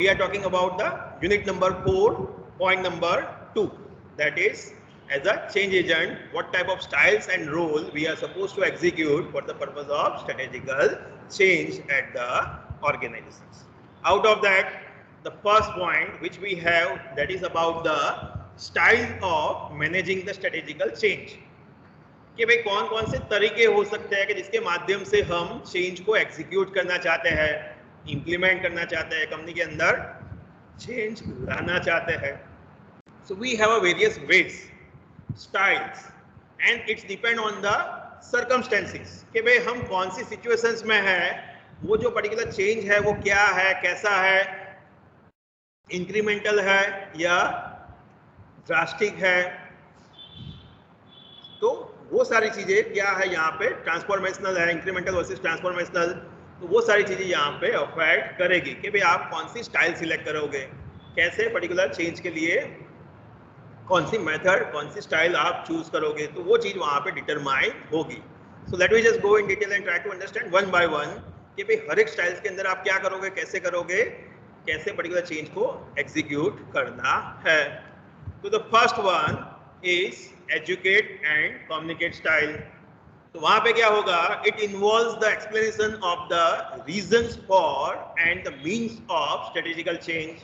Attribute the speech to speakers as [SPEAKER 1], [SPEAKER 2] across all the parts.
[SPEAKER 1] we are talking about the unit number 4, point number 2, that is as a change agent, what type of styles and role we are supposed to execute for the purpose of strategical change at the organizations. Out of that, the first point which we have, that is about the style of managing the strategical change. कि भाई कौन कौन से तरीके हो सकते हैं कि जिसके माध्यम से हम चेंज को एग्जीक्यूट करना चाहते हैं, इंप्लीमेंट करना चाहते हैं, कंपनी के अंदर चेंज लाना चाहते हैं. So we have a various ways, styles, and it's depend on the circumstances कि भाई हम कौन सी सिचुएशंस में हैं, वो जो पर्टिकुलर चेंज है वो क्या है, कैसा है, इंक्रीमेंटल है या ड्रास्टिक है. तो वो सारी चीजें क्या है यहाँ पे, ट्रांसफॉर्मेशनल है, इंक्रीमेंटल वर्सेस ट्रांसफॉर्मेशनल, तो वो सारी चीजें यहाँ पे अफेक्ट करेगी कि भाई आप कौन सी स्टाइल सिलेक्ट करोगे, कैसे पर्टिकुलर चेंज के लिए कौन सी मेथड, कौन सी स्टाइल आप चूज करोगे, तो वो चीज वहाँ पे डिटरमाइन होगी. So let we just go in detail and try to understand one by one कि भाई हर एक स्टाइल्स के अंदर आप क्या करोगे, कैसे पर्टिकुलर चेंज को एग्जीक्यूट करना है. तो the first one is educate and communicate style. तो वहां पे क्या होगा, it involves the explanation of the reasons for and the means of strategical change.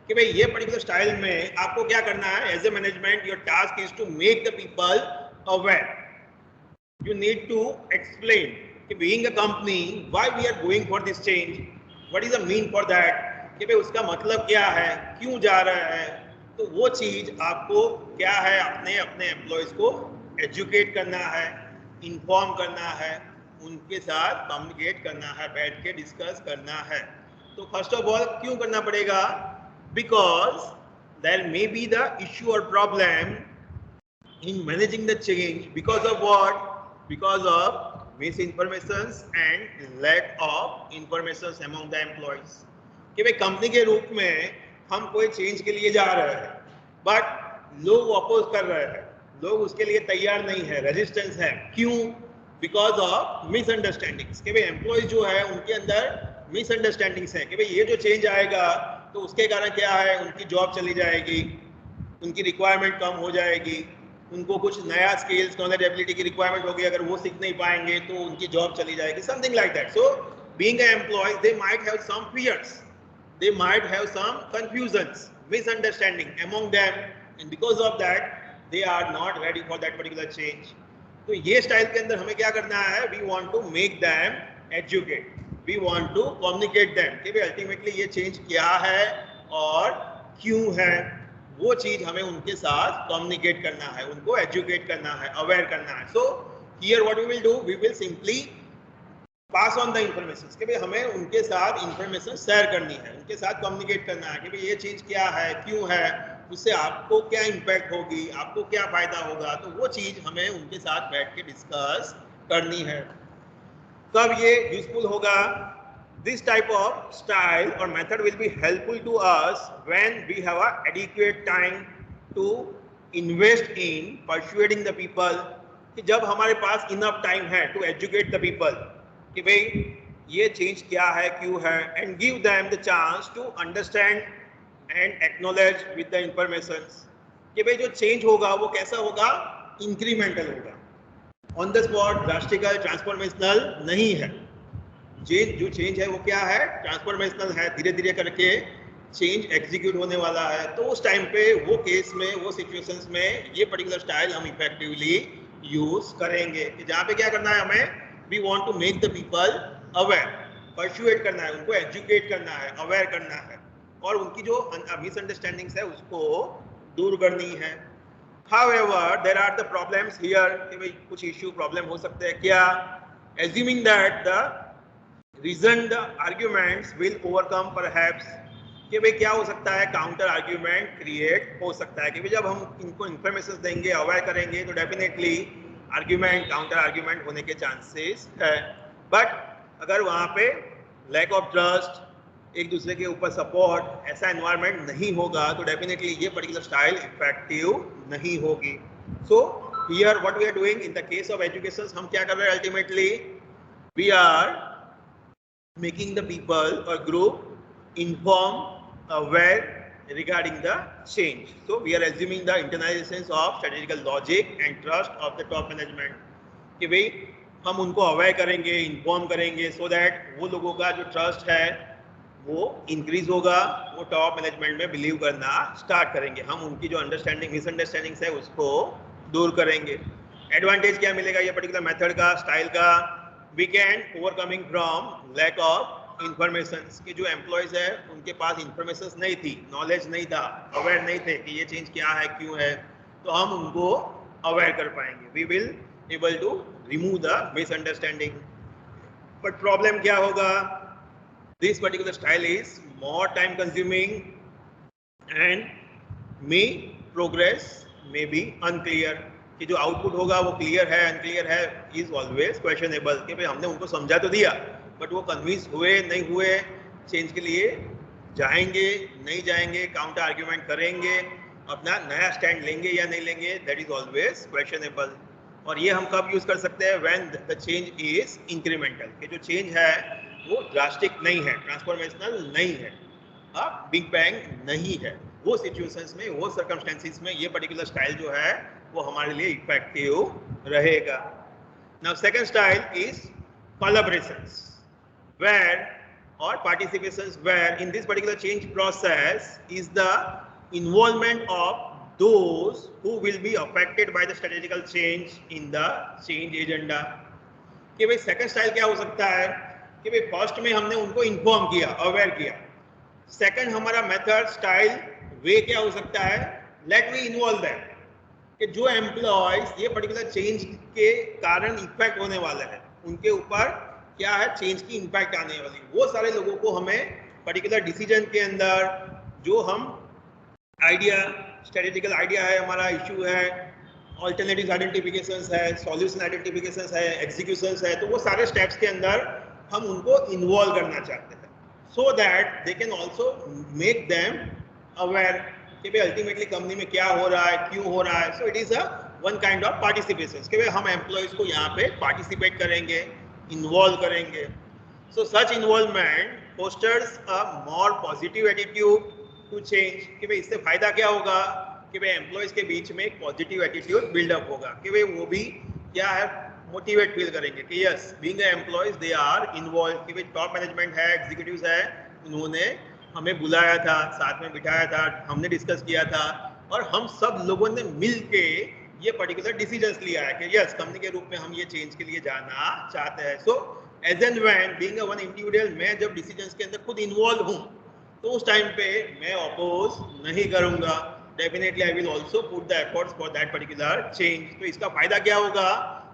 [SPEAKER 1] कि भाई ये पर्टिकुलर स्टाइल में आपको क्या करना है, as a management your task is to make the people aware. You need to explain कि being a company why we are going for this change, what is the mean for that, कि भाई उसका मतलब क्या है, क्यों जा रहा है. तो वो चीज आपको क्या है, अपने एम्प्लॉयज को एजुकेट करना है, इन्फॉर्म करना है, उनके साथ कम्युनिकेट करना है, बैठ के डिस्कस करना है. तो फर्स्ट ऑफ ऑल क्यों करना पड़ेगा, because there may be the issue और problem in managing the change because of what, because of misinformation and lack of information among the employees. कि भाई कंपनी के रूप में हम कोई चेंज के लिए जा रहे हैं, बट लोग अपोज कर रहे हैं, लोग उसके लिए तैयार नहीं है, रेजिस्टेंस है. क्यों, बिकॉज ऑफ मिसअंडरस्टैंडिंग्स. कि भाई एम्प्लॉयज जो है उनके अंदर मिसअंडरस्टैंडिंग्स है कि भाई ये जो चेंज आएगा तो उसके कारण क्या है, उनकी जॉब चली जाएगी, उनकी रिक्वायरमेंट कम हो जाएगी, उनको कुछ नया स्किल्स, नॉलेज, एबिलिटी की रिक्वायरमेंट होगी, अगर वो सीख नहीं पाएंगे तो उनकी जॉब चली जाएगी, something like that. So being a employ they might have some fears, they might have some confusions, misunderstanding among them, and because of that they are not ready for that particular change. तो ये style के अंदर हमें क्या करना है, we want to make them educate, we want to communicate them कि भाई अल्टीमेटली ये चेंज क्या है और क्यों है, वो चीज हमें उनके साथ कम्युनिकेट करना है, उनको एजुकेट करना है, अवेयर करना है. So here what we will do, we will simply pass on the information कि भाई हमें उनके साथ इंफॉर्मेशन शेयर करनी है, उनके साथ कम्युनिकेट करना है कि भाई ये चीज क्या है, क्यों है, उससे आपको क्या इम्पैक्ट होगी, आपको क्या फायदा होगा. तो वो चीज हमें उनके साथ बैठ के डिस्कस करनी है. कब ये यूजफुल होगा, दिस टाइप ऑफ स्टाइल और method will be helpful to us when we have a adequate time to invest in persuading the people. कि जब हमारे पास इनफ टाइम है टू एजुकेट द पीपल कि भाई ये चेंज क्या है, क्यों है, and give them the chance to understand and acknowledge with the information. कि भाई जो चेंज होगा वो कैसा होगा, इंक्रीमेंटल होगा, on the spot, drastical, transformational नहीं है. जो चेंज है वो क्या है, ट्रांसफॉर्मेशनल है, धीरे धीरे करके चेंज एग्जीक्यूट होने वाला है. तो उस टाइम पे वो केस में, वो सिचुएशंस में ये पर्टिकुलर स्टाइल हम इफेक्टिवली यूज करेंगे. कि जहाँ पे क्या करना है हमें, we want to make the people aware, persuade करना है, उनको educate करना है, aware करना है, और उनकी जो misunderstandings है उसको दूर करनी है. However, there are the problems here कि भाई कुछ issue problem हो सकते हैं क्या, assuming that the reason the arguments will overcome perhaps, कि भाई क्या हो सकता है, काउंटर आर्ग्यूमेंट क्रिएट हो सकता है. कि भाई जब हम इनको इंफॉर्मेशन देंगे, अवेयर करेंगे, तो डेफिनेटली आर्ग्यूमेंट, काउंटर आर्ग्यूमेंट होने के चांसेस है. बट अगर वहाँ पे लैक ऑफ ट्रस्ट, एक दूसरे के ऊपर सपोर्ट, ऐसा एनवायरनमेंट नहीं होगा तो डेफिनेटली ये पर्टिकुलर स्टाइल इफेक्टिव नहीं होगी. So here what we are doing in the case of education, हम क्या कर रहे हैं, ultimately we are making the people और group inform aware regarding the change. So we are assuming the internalizations of strategical logic and trust of the top management कि भाई हम उनको अवेयर करेंगे, इन्फॉर्म करेंगे so that वो लोगों का जो ट्रस्ट है वो इंक्रीज होगा, वो टॉप मैनेजमेंट में बिलीव करना स्टार्ट करेंगे, हम उनकी जो अंडरस्टैंडिंग मिसअंडरस्टैंडिंग्स है उसको दूर करेंगे। एडवांटेज क्या मिलेगा ये पर्टिकुलर मेथड का, स्टाइल का? We can overcoming from lack of information कि जो एम्प्लॉयज है उनके पास इंफॉर्मेशन नहीं थी, नॉलेज नहीं था, अवेयर नहीं थे कि ये चेंज क्या है, क्यों है, तो हम उनको अवेयर कर पाएंगे। We will able to remove the misunderstanding. But problem क्या होगा? This particular style is more time consuming and may progress may be unclear कि जो आउटपुट होगा वो क्लियर है अनक्लियर है इज ऑलवेज क्वेश्चनेबल कि भाई हमने उनको समझा तो दिया बट वो कन्विंस हुए नहीं हुए, चेंज के लिए जाएंगे नहीं जाएंगे, काउंटर आर्ग्यूमेंट करेंगे, अपना नया स्टैंड लेंगे या नहीं लेंगे, दैट इज ऑलवेज क्वेश्चनेबल। और ये हम कब यूज कर सकते हैं? When the change is incremental कि जो चेंज है वो ड्रास्टिक नहीं है, ट्रांसफॉर्मेशनल नहीं है, बिग बैंग नहीं है, वो सिचुएशंस में, वो सर्कमस्टेंसेस में ये पर्टिकुलर स्टाइल जो है वो हमारे लिए इफेक्टिव रहेगा। Now second style is collaborations where or participations where in this particular change process is the involvement of those who will be affected by the strategical change in the change agenda। कि भाई second style क्या हो सकता है कि भाई first में हमने उनको इन्फॉर्म किया, अवेयर किया, सेकंड हमारा मेथड स्टाइल वे क्या हो सकता है? लेट मी इन्वॉल्व दैट कि जो एम्प्लॉयज ये पर्टिकुलर चेंज के कारण इफेक्ट होने वाले हैं, उनके ऊपर क्या है चेंज की इम्पैक्ट आने वाली, वो सारे लोगों को हमें पर्टिकुलर डिसीजन के अंदर जो हम आइडिया, स्ट्रेटेजिकल आइडिया है, हमारा इश्यू है, ऑल्टरनेटिव आइडेंटिफिकेशंस है, सॉल्यूशन आइडेंटिफिकेशंस है, एग्जीक्यूशंस है, तो वो सारे स्टेप्स के अंदर हम उनको इन्वॉल्व करना चाहते हैं so that they can also make them aware कि भाई अल्टीमेटली कंपनी में क्या हो रहा है, क्यों हो रहा है। So it is a one kind of participation कि भाई हम एम्प्लॉयज को यहाँ पे पार्टिसिपेट करेंगे, इन्वॉल्व करेंगे। So such involvement fosters a more positive attitude to change कि भाई इससे फायदा क्या होगा कि भाई एम्प्लॉयज के बीच में एक पॉजिटिव एटीट्यूड बिल्डअप होगा कि भाई वो भी क्या है मोटिवेट फील करेंगे कि yes being employees they are involve कि भाई टॉप मैनेजमेंट है, एग्जीक्यूटिव्स है, उन्होंने हमें बुलाया था, साथ में बिठाया था, हमने डिस्कस किया था और हम सब लोगों ने मिल के ये पर्टिकुलर डिसीजंस लिया है कि यस कंपनी के रूप में हम ये चेंज के लिए जाना चाहते हैं। So as and when being a one individual मैं जब डिसीजंस के अंदर खुद इन्वॉल्व हूँ तो उस टाइम पे मैं अपोज नहीं करूँगा, definitely I will also put the efforts for that particular change. तो इसका फायदा क्या होगा?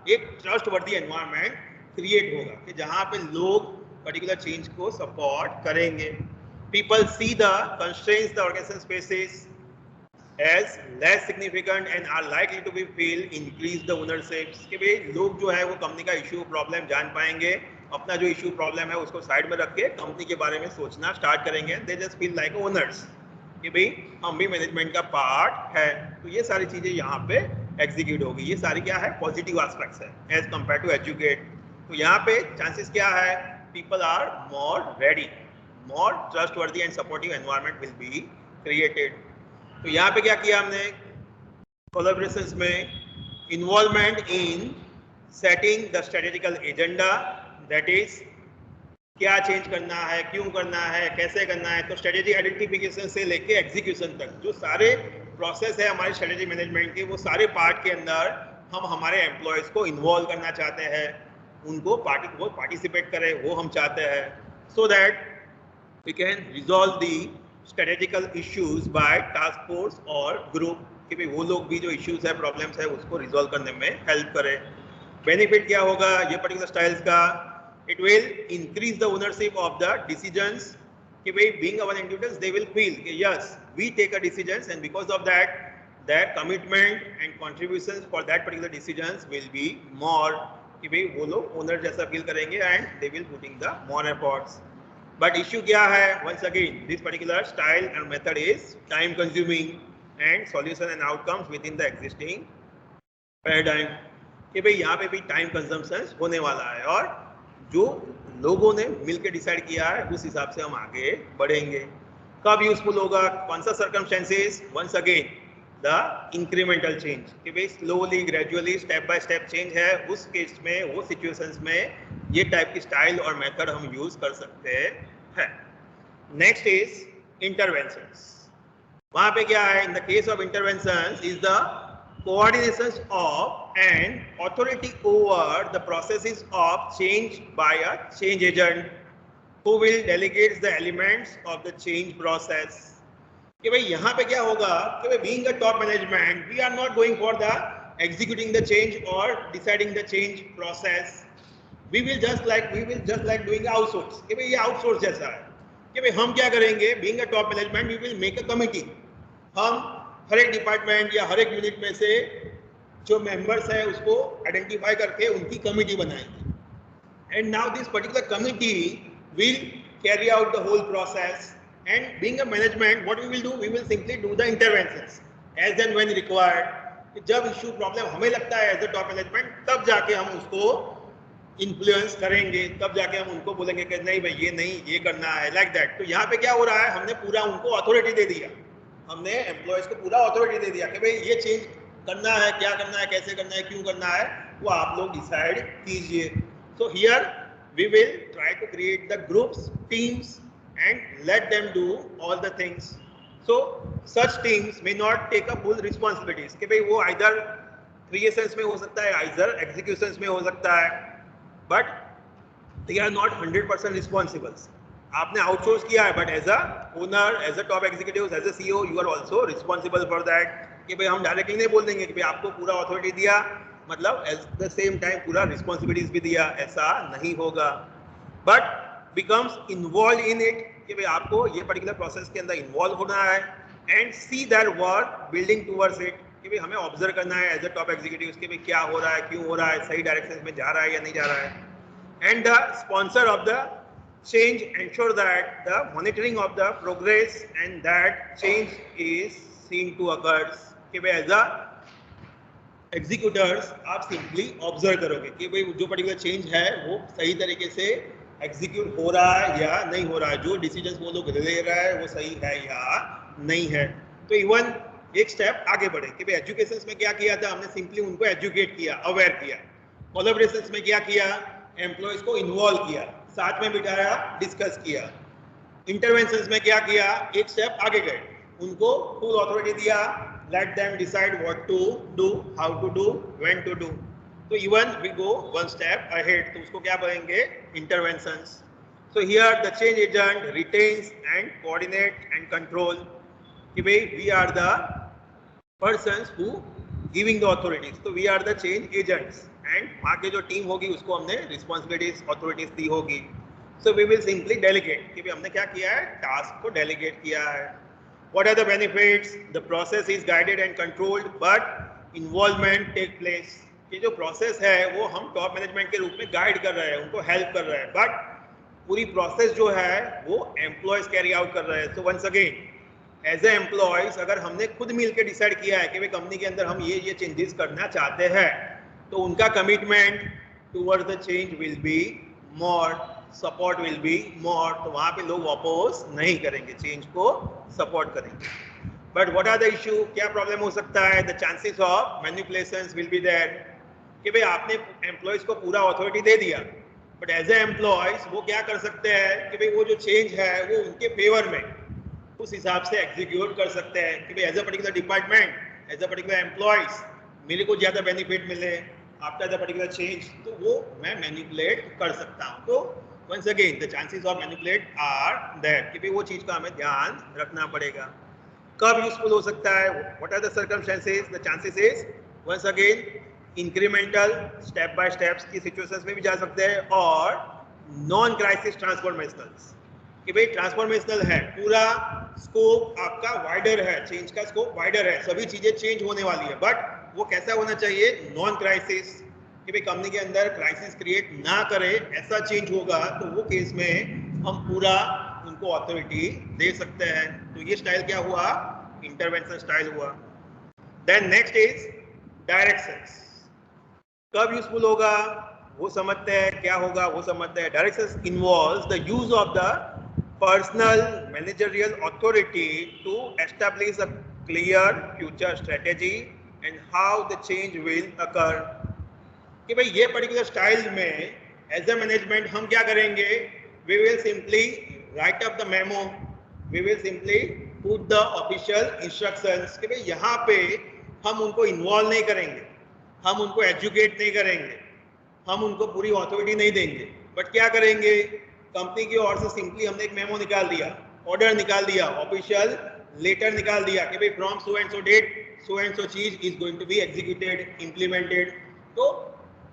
[SPEAKER 1] एक ट्रस्टवर्दी एनवायरनमेंट क्रिएट होगा कि जहाँ पे लोग पर्टिकुलर चेंज को सपोर्ट करेंगे। People see the constraints the organization faces as less significant and are likely to be feel increase the ownership कि भाई लोग जो है वो कंपनी का इशू प्रॉब्लम जान पाएंगे, अपना जो इशू प्रॉब्लम है उसको साइड में रख के कंपनी के बारे में सोचना स्टार्ट करेंगे। They just feel like owners कि भाई हम भी मैनेजमेंट का पार्ट है। तो ये सारी चीजें यहाँ पे एग्जीक्यूट होगी, ये सारी क्या है पॉजिटिव एस्पेक्ट्स है एज कम्पेयर टू एजुकेट। तो यहाँ पे चांसेस क्या है? People are more ready, more trustworthy and supportive environment will be created। तो यहाँ पे क्या किया हमने collaborations में? involvement in setting the strategical agenda, that is क्या चेंज करना है, क्यों करना है, कैसे करना है। तो स्ट्रेटेजी आइडेंटिफिकेशन से लेके एग्जीक्यूशन तक जो सारे प्रोसेस है हमारे स्ट्रेटेजी मैनेजमेंट के, वो सारे पार्ट के अंदर हम हमारे एम्प्लॉयज को इन्वॉल्व करना चाहते हैं, उनको पार्टिसिपेट करें वो हम चाहते हैं so that we can resolve the strategical issues by task force और group कि भाई वो लोग भी जो issues है, problems है उसको resolve करने में help करें। benefit क्या होगा ये particular styles का? it will increase the ownership of the decisions कि भाई being our individuals they will feel कि yes we take a decisions and because of that their commitment and contributions for that particular decisions will be more कि भाई वो लोग owner जैसा feel करेंगे and they will putting the more efforts। But issue क्या है? Once again, this particular style and method is time consuming and solution and outcomes within the existing paradigm कि भाई यहाँ पे भी time consumption होने वाला है और जो लोगों ने मिलकर डिसाइड किया है उस हिसाब से हम आगे बढ़ेंगे। कब यूजफुल होगा, कौन सा circumstances, once again the incremental change कि भाई slowly gradually step by step change है, उस केस में वो सिचुएशंस में ये टाइप की स्टाइल और मेथड हम यूज कर सकते हैं. Next is interventions. वहां पे क्या है, इन the case of interventions is the coordination of and authority over the processes of change by a change agent who will delegate the elements of the change process. कि भाई यहाँ पे क्या होगा कि भाई being a top management we are not going for the executing the change or deciding the change process. We will just like doing outsource कि भाई ये outsource जैसा है कि भाई हम क्या करेंगे, being a top management we will make a committee. हम हर एक डिपार्टमेंट या हर एक यूनिट में से जो मेंबर्स है उसको आइडेंटिफाई करके उनकी कमिटी बनाएंगे and now this particular committee will carry out the whole process and being a management what we will do, we will simply do the interventions as and when required. जब issue problem हमें लगता है as a top management तब जाके हम उसको influence करेंगे, तब जाके हम उनको बोलेंगे कि नहीं भाई ये नहीं, ये करना है, लाइक दैट. तो यहाँ पे क्या हो रहा है, हमने पूरा उनको अथॉरिटी दे दिया, हमने एम्प्लॉयज को पूरा अथॉरिटी दे दिया कि भाई ये चेंज करना है, क्या करना है, कैसे करना है, क्यों करना है, वो आप लोग डिसाइड कीजिए. So here we will try to create the groups, teams and let them do all the things. So such teams may not take a full responsibilities कि भाई वो आइदर क्रिएशंस में हो सकता है, आइदर एग्जीक्यूशंस में हो सकता है, but they are not 100% responsible. आपने आउटसोर्स किया है but as a owner, as a top executive, as a CEO you are also responsible for that. कि भाई हम डायरेक्टली नहीं बोल देंगे कि भाई आपको पूरा अथॉरिटी दिया मतलब एट द सेम टाइम पूरा रिस्पॉन्सिबिलिटीज भी दिया, ऐसा नहीं होगा. But becomes involve in it कि भाई आपको ये पर्टिकुलर प्रोसेस के अंदर इन्वॉल्व होना है and see that work building towards it कि भाई हमें ऑब्जर्व करना है एज अ टॉप एग्जीक्यूटिव कि भाई क्या हो रहा है, क्यों हो रहा है, सही डायरेक्शन में जा रहा है या नहीं जा रहा है. And the sponsor of the change ensure that the monitoring of the progress and that change is seen to occurs. कि भाई एज अ एग्जीक्यूटर्स आप सिंपली ऑब्जर्व करोगे कि भाई जो पर्टिकुलर चेंज है वो सही तरीके से एग्जीक्यूट हो रहा है या नहीं हो रहा है, जो डिसीजंस वो लोग ले रहा है वो सही है या नहीं है. तो इवन एक स्टेप आगे बढ़े कि भाई एजुकेशन में क्या किया था, हमने सिंपली उनको एजुकेट किया, अवेयर किया. कोलैबोरेशन में क्या किया, एम्प्लॉयज को इन्वॉल्व किया, साथ में बिठाया, डिस्कस किया. इंटरवेंशंस में क्या किया, एक स्टेप आगे गए, उनको फुल अथॉरिटी दिया, let them decide what to do, how to do, when to do. तो even we go one step ahead, तो उसको क्या बोलेंगे, interventions. So here the change agent retains and coordinate and control कि भाई we are the persons who giving the authorities, तो we are the change agents and वहाँ की जो टीम होगी उसको हमने रिस्पॉन्सिबिलिटीज अथॉरिटीज दी होगी. So we will simply delegate कि भाई हमने क्या किया है, टास्क को डेलीगेट किया है. What are the benefits, the process is guided and controlled but involvement take place. ये जो प्रोसेस है वो हम टॉप मैनेजमेंट के रूप में गाइड कर रहे हैं, उनको हेल्प कर रहे हैं, बट पूरी प्रोसेस जो है वो एम्प्लॉयज कैरी आउट कर रहे हैं. So once again as a employees अगर हमने खुद मिल के डिसाइड किया है कि भाई कंपनी के अंदर हम ये चेंजेस करना चाहते हैं, तो उनका commitment towards the change will be more, support will be more. तो वहाँ पे लोग अपोज नहीं करेंगे, चेंज को सपोर्ट करेंगे. But what are the issue, क्या प्रॉब्लम हो सकता है, the chances of manipulations will be there कि भाई आपने एम्प्लॉयज को पूरा अथॉरिटी दे दिया बट एज ए एम्प्लॉयज वो क्या कर सकते हैं कि भाई वो जो चेंज है वो उनके फेवर में उस हिसाब से एग्जीक्यूट कर सकते हैं कि भाई as a particular department, as a particular employees मेरे को ज़्यादा बेनिफिट मिले आफ्टर द पर्टिकुलर चेंज, तो वो मैं मैनिपुलेट कर सकता हूँ. तो once again the chances of manipulate are that कि भाई वो चीज़ का हमें ध्यान रखना पड़ेगा. कब यूजफुल हो सकता है, what are the circumstances, the chances is once again incremental step by steps की सिचुएशंस में भी जा सकते हैं और नॉन क्राइसिस ट्रांसफॉर्मेशनल्स कि भाई ट्रांसफॉर्मेशनल है, पूरा स्कोप आपका वाइडर है, चेंज का स्कोप वाइडर है, सभी चीजें चेंज होने वाली है, बट वो कैसा होना चाहिए, नॉन क्राइसिस कि भाई कंपनी के अंदर क्राइसिस क्रिएट ना करे, ऐसा चेंज होगा तो वो केस में हम पूरा उनको अथॉरिटी दे सकते हैं. तो ये स्टाइल क्या हुआ, इंटरवेंशन स्टाइल हुआ. Then next is directions. कब यूजफुल होगा वो समझते हैं, क्या होगा वो समझते हैं. Directions involves the use of the personal managerial authority to establish a clear future strategy and how the change will occur. कि भाई ये पर्टिकुलर स्टाइल में एज ए मैनेजमेंट हम क्या करेंगे, we will simply write up the memo, we will simply put the official instructions कि भाई यहाँ पे हम उनको इन्वॉल्व नहीं करेंगे, हम उनको एजुकेट नहीं करेंगे, हम उनको पूरी अथॉरिटी नहीं देंगे, बट क्या करेंगे, कंपनी की ओर से सिंपली हमने एक मेमो निकाल दिया, ऑर्डर निकाल दिया, ऑफिशियल लेटर निकाल दिया कि भाई from so and so date so and so चीज is going to be executed, implemented. तो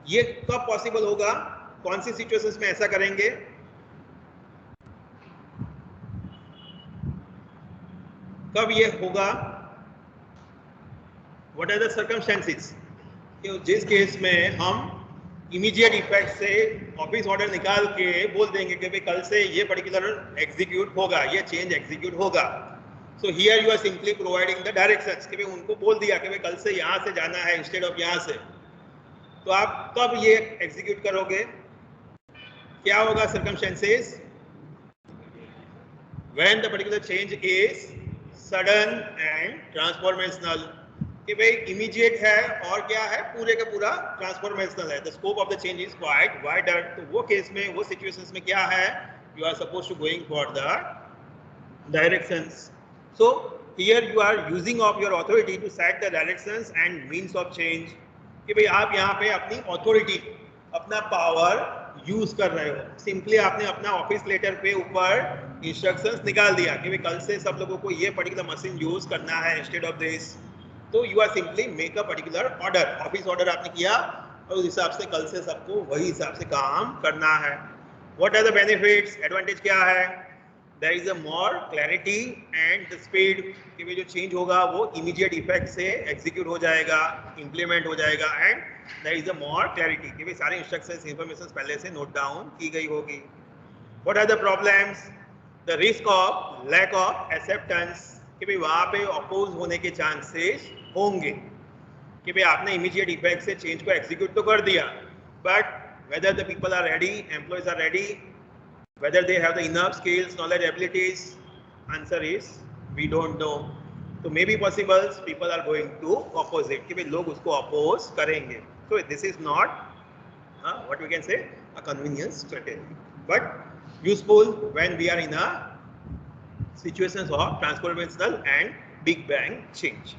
[SPEAKER 1] ये कब पॉसिबल होगा, कौन सी सिचुएशंस में ऐसा करेंगे, कब ये होगा, व्हाट आर द सर्कमस्टेंसेस, कि जिस केस में हम इमीडिएट इफेक्ट से ऑफिस ऑर्डर निकाल के बोल देंगे कि भाई कल से ये पर्टिकुलर एग्जीक्यूट होगा, ये चेंज एग्जीक्यूट होगा. So here you are simply providing the directions कि भाई उनको बोल दिया कि भाई कल से यहाँ से जाना है इंस्टेड ऑफ यहाँ से. तो आप कब ये एग्जीक्यूट करोगे, क्या होगा circumstances, when the particular change is sudden and transformational, कि भाई इमीडिएट है और क्या है, पूरे का पूरा ट्रांसफॉर्मेशनल है, the scope of the change is quite wider. तो वो केस में, वो सिचुएशंस में क्या है, you are suppose to going for the directions. So here you are using of your authority to set the directions and means of change, कि भाई आप यहाँ पे अपनी अथॉरिटी, अपना पावर यूज कर रहे हो. सिंपली आपने अपना ऑफिस लेटर पे ऊपर इंस्ट्रक्शंस निकाल दिया कि भाई कल से सब लोगों को ये पर्टिकुलर मशीन यूज करना है इंस्टेड ऑफ दिस. तो you are simply make a particular order, office order आपने किया और उस हिसाब से कल से सबको वही हिसाब से काम करना है. What are the benefits, advantage क्या है, there is a more clarity and the speed, कि भाई जो चेंज होगा वो इमीडिएट इफेक्ट से एग्जीक्यूट हो जाएगा, इम्प्लीमेंट हो जाएगा, and there is a more clarity कि भाई सारे इंस्ट्रक्शंस, इंफॉर्मेशन पहले से नोट डाउन की गई होगी. What are the problems, the risk of lack of acceptance, कि भाई वहाँ पे अपोज होने के चांसेस होंगे, कि भाई आपने इमीडिएट इफेक्ट से चेंज को एग्जीक्यूट तो कर दिया, but whether the people are ready, employees are ready, whether they have the enough skills, knowledge, abilities, answer is we don't know. So maybe possible people are going to oppose it, कि भाई लोग उसको oppose करेंगे. So this is not what we can say a convenience strategy, but useful when we are in a situations of transformational and big bang change.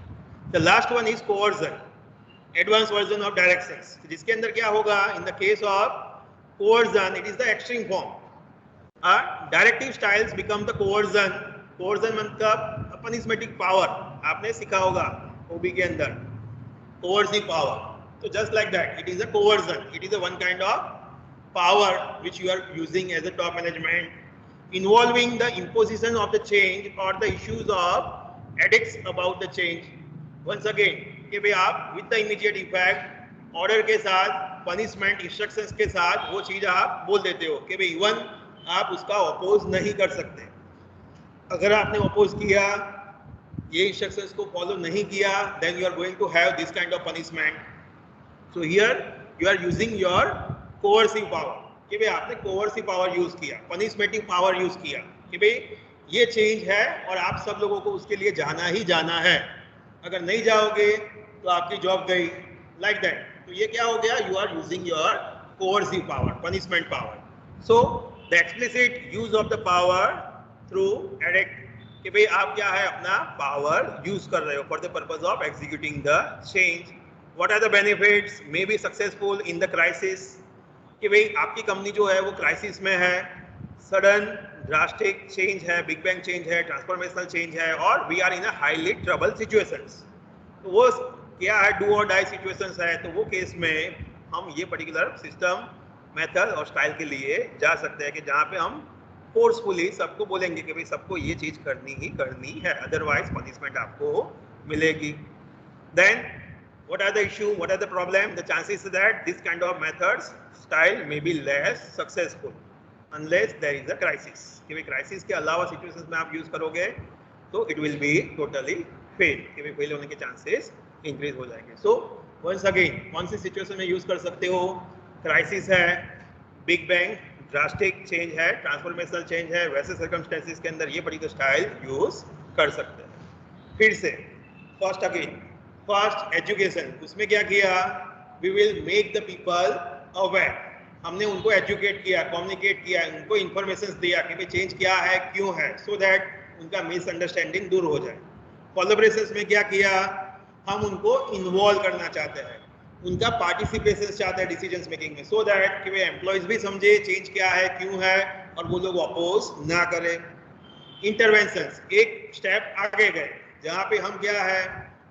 [SPEAKER 1] The last one is coercion, advanced version of directions. जिसके अंदर क्या होगा, in the case of coercion it is the extreme form. Directive styles become the coercion. Coercion मतलब पनिशमेंटिक power, आपने सीखा होगा OB के अंदर, कोवर्सिव पावर. तो just like that it is a coercion, it is a one kind of power which you are using as a top management, involving the imposition of the change or the issues of edicts about the change. once again कि भाई आप with the immediate effect order के साथ, punishment instructions के साथ वो चीज आप बोल देते हो कि भाई इवन आप उसका अपोज नहीं कर सकते. अगर आपने अपोज किया, ये इंस्ट्रक्शंस को फॉलो नहीं किया, then you are going to have this kind of punishment. So here you are using your coercive power, कि भाई आपने कोवर्सिव पावर यूज किया, पनिशमेंटिव पावर यूज किया, कि भाई ये चेंज है और आप सब लोगों को उसके लिए जाना ही जाना है, अगर नहीं जाओगे तो आपकी जॉब गई, लाइक दैट. तो ये क्या हो गया, you are using your coercive power, punishment power. So the explicit use of the power through edict, कि भाई आप क्या है अपना पावर यूज कर रहे हो for the purpose of executing the change. What are the benefits, may be successful in the crisis, कि भाई आपकी कंपनी जो है वो क्राइसिस में है, सडन ड्रास्टिक चेंज है, बिग बैंग चेंज है, ट्रांसफॉर्मेशनल चेंज है, और we are in a highly trouble situations. तो वो क्या है, डू और डाई सिचुएशंस है. तो वो केस में हम ये पर्टिकुलर सिस्टम, मेथड और स्टाइल के लिए जा सकते हैं कि जहाँ पे हम फोर्सफुली सबको बोलेंगे कि भाई सबको ये चीज करनी ही करनी है, अदरवाइज पनिशमेंट आपको मिलेगी. Then what are the issue, what are the problem, the chances that this kind of methods style may be less successful unless there is a crisis. कि भाई क्राइसिस के अलावा सिचुएशंस में आप यूज करोगे तो it will be totally fail, कि भाई फेल होने के चांसेस इंक्रीज हो जाएंगे. सो वंस अगेन कौन सी सिचुएशन में यूज कर सकते हो, क्राइसिस है, बिग बैंग, ड्रास्टिक चेंज है, ट्रांसफॉर्मेशनल चेंज है, वैसे सर्कमस्टेंसेस के अंदर ये पर्टिकुलर स्टाइल यूज कर सकते हैं। फिर से फर्स्ट एजुकेशन, उसमें क्या किया, we will make the people aware, हमने उनको एजुकेट किया, कम्युनिकेट किया, उनको इन्फॉर्मेशन दिया कि भाई चेंज क्या है, क्यों है, सो दैट उनका मिसअंडरस्टैंडिंग दूर हो जाए। कोलैबोरेशंस में क्या किया, हम उनको इन्वॉल्व करना चाहते हैं, उनका पार्टिसिपेशन चाहते हैं डिसीजन मेकिंग में, सो दैट कि वे एम्प्लॉयज भी समझे चेंज क्या है, क्यों है, और वो लोग अपोज ना करें। इंटरवेंशंस, एक स्टेप आगे गए, जहाँ पे हम क्या है,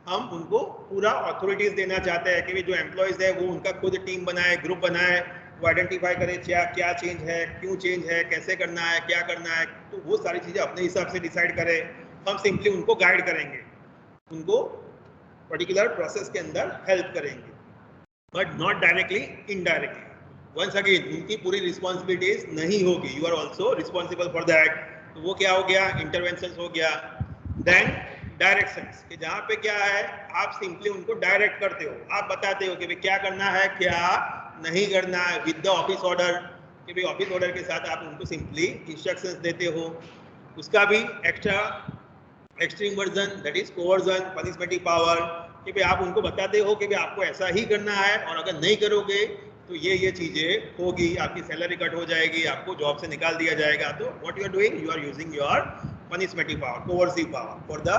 [SPEAKER 1] हम उनको पूरा अथॉरिटीज देना चाहते हैं कि जो एम्प्लॉयज है वो उनका खुद टीम बनाए, ग्रुप बनाए, वो आइडेंटिफाई करे क्या चेंज है, क्यों चेंज है, कैसे करना है, क्या करना है, तो वो सारी चीज़ें अपने हिसाब से डिसाइड करें। हम सिंपली उनको गाइड करेंगे, उनको पर्टिकुलर प्रोसेस के अंदर हेल्प करेंगे, but not directly, indirectly. Once again उनकी पूरी रिस्पॉन्सिबिलिटीज नहीं होगी, you are also responsible for that. तो वो क्या हो गया, इंटरवेंशन हो गया। देन डायरेक्शंस, कि जहाँ पे क्या है, आप सिंपली उनको डायरेक्ट करते हो, आप बताते हो कि भाई क्या करना है, क्या नहीं करना है, विद द ऑफिस ऑर्डर, कि भाई ऑफिस ऑर्डर के साथ आप उनको सिंपली इंस्ट्रक्शंस देते हो। उसका भी extreme version, that is coercion, punishment power, कि भाई आप उनको बताते हो कि भाई आपको ऐसा ही करना है, और अगर नहीं करोगे तो ये चीजें होगी, आपकी सैलरी कट हो जाएगी, आपको जॉब से निकाल दिया जाएगा। तो what you are doing, you are using your punishment power, coercive power for the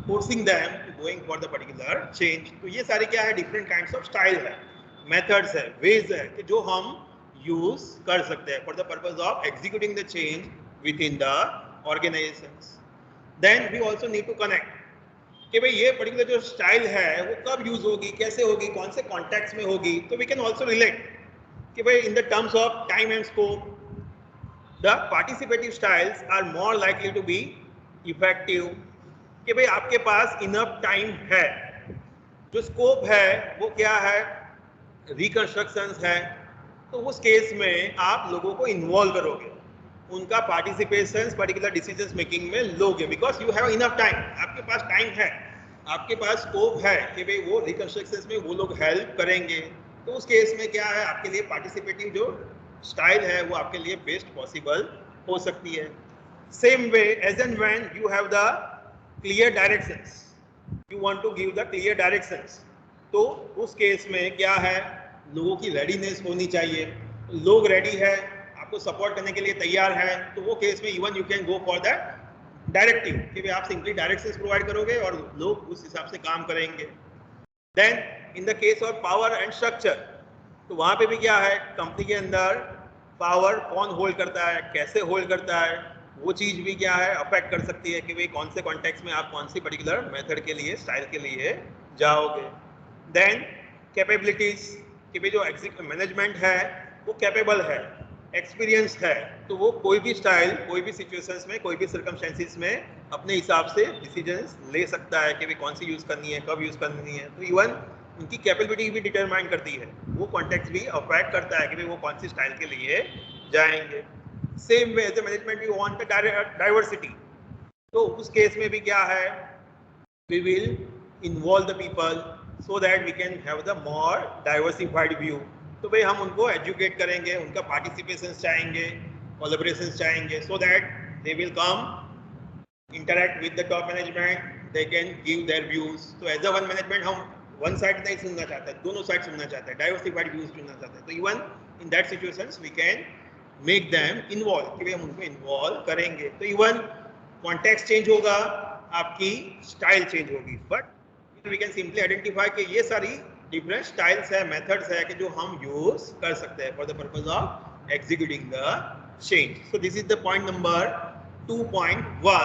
[SPEAKER 1] forcing them to going for the particular change. तो ये सारे क्या है, डिफरेंट काइंड्स ऑफ स्टाइल है, मेथड्स है, वेज है, कि जो हम यूज कर सकते हैं for the purpose of executing the change within the organisations. Then we also need to connect कि भाई ये पर्टिकुलर जो स्टाइल है वो कब यूज होगी, कैसे होगी, कौन से कॉन्टेक्स्ट में होगी। तो वी कैन ऑल्सो रिलेट कि भाई in the terms of time and scope, the participative styles are more likely to be effective, कि भाई आपके पास इनफ टाइम है, जो स्कोप है वो क्या है, रिकंस्ट्रक्शंस है, तो उस केस में आप लोगों को इन्वॉल्व करोगे, उनका पार्टिसिपेशन पर्टिकुलर डिसीजन मेकिंग में लोगे, because you have enough time, आपके पास टाइम है, आपके पास स्कोप है कि भाई वो रिकंस्ट्रक्शन में वो लोग हेल्प करेंगे। तो उस केस में क्या है, आपके लिए पार्टिसिपेटिव जो स्टाइल है वो आपके लिए बेस्ट पॉसिबल हो सकती है। Same way as and when you have the clear directions, you want to give the clear directions, तो उस केस में क्या है, लोगों की रेडीनेस होनी चाहिए, लोग रेडी है, आपको सपोर्ट करने के लिए तैयार है, तो वो केस में even you can go for that directive, कि भाई आप सिंपली डायरेक्शंस प्रोवाइड करोगे और लोग उस हिसाब से काम करेंगे। Then in the case of power and structure, तो वहां पे भी क्या है, कंपनी के अंदर पावर कौन होल्ड करता है, कैसे होल्ड करता है, वो चीज भी क्या है अफेक्ट कर सकती है कि भाई कौन से कॉन्टेक्स्ट में आप कौन सी पर्टिकुलर मेथड के लिए, स्टाइल के लिए जाओगे। देन कैपेबिलिटीज, कि भाई जो मैनेजमेंट है वो कैपेबल है, एक्सपीरियंस है, तो वो कोई भी स्टाइल, कोई भी सिचुएशंस में, कोई भी सर्कमस्टेंसेस में अपने हिसाब से डिसीजंस ले सकता है कि भाई कौन सी यूज करनी है, कब यूज करनी है। तो इवन उनकी कैपेबिलिटी भी डिटरमाइन करती है, वो कॉन्टेक्स्ट भी अफेक्ट करता है कि भाई वो कौन सी स्टाइल के लिए जाएंगे। Same way as a management we want diversity, तो उस केस में भी क्या है, we will involve the people so that we can have the more diversified view। तो भाई हम उनको एजुकेट करेंगे, उनका पार्टिसिपेशन चाहेंगे, कोलैबोरेशन चाहेंगे, so that they will come interact with the top management, they can give their views। तो as a one management हम वन साइड नहीं सुनना चाहते, दोनों साइड सुनना चाहते हैं, डाइवर्सिफाइड व्यूज सुनना चाहते हैं। तो even in that situations we can make them involve, कि भाई हम उनको इन्वॉल्व करेंगे। तो इवन कॉन्टेक्स्ट चेंज होगा, आपकी स्टाइल चेंज होगी, but we can simply identify कि ये सारी डिफरेंट स्टाइल्स है, मेथड्स है कि जो हम यूज कर सकते हैं for the purpose of executing the change. So this is the point number 2.1।